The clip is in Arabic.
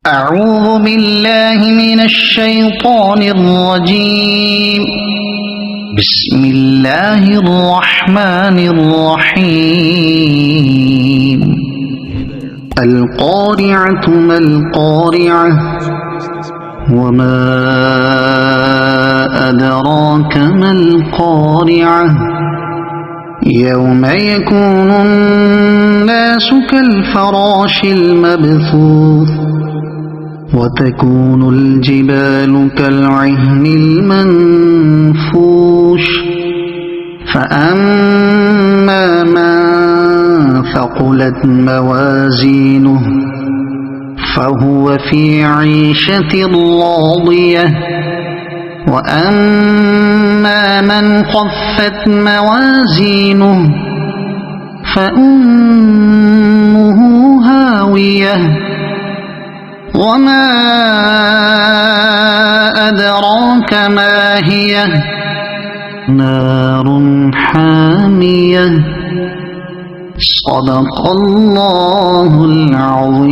أعوذ بالله من الشيطان الرجيم. بسم الله الرحمن الرحيم. القارعة ما القارعة وما أدراك ما القارعة يوم يكون الناس كالفراش المبثوث وتكون الجبال كالعهن المنفوش فأما من ثقلت موازينه فهو في عيشة راضية وأما من خفت موازينه فأمه هاوية وما أدراك ما هي نار حامية. صدق الله العظيم.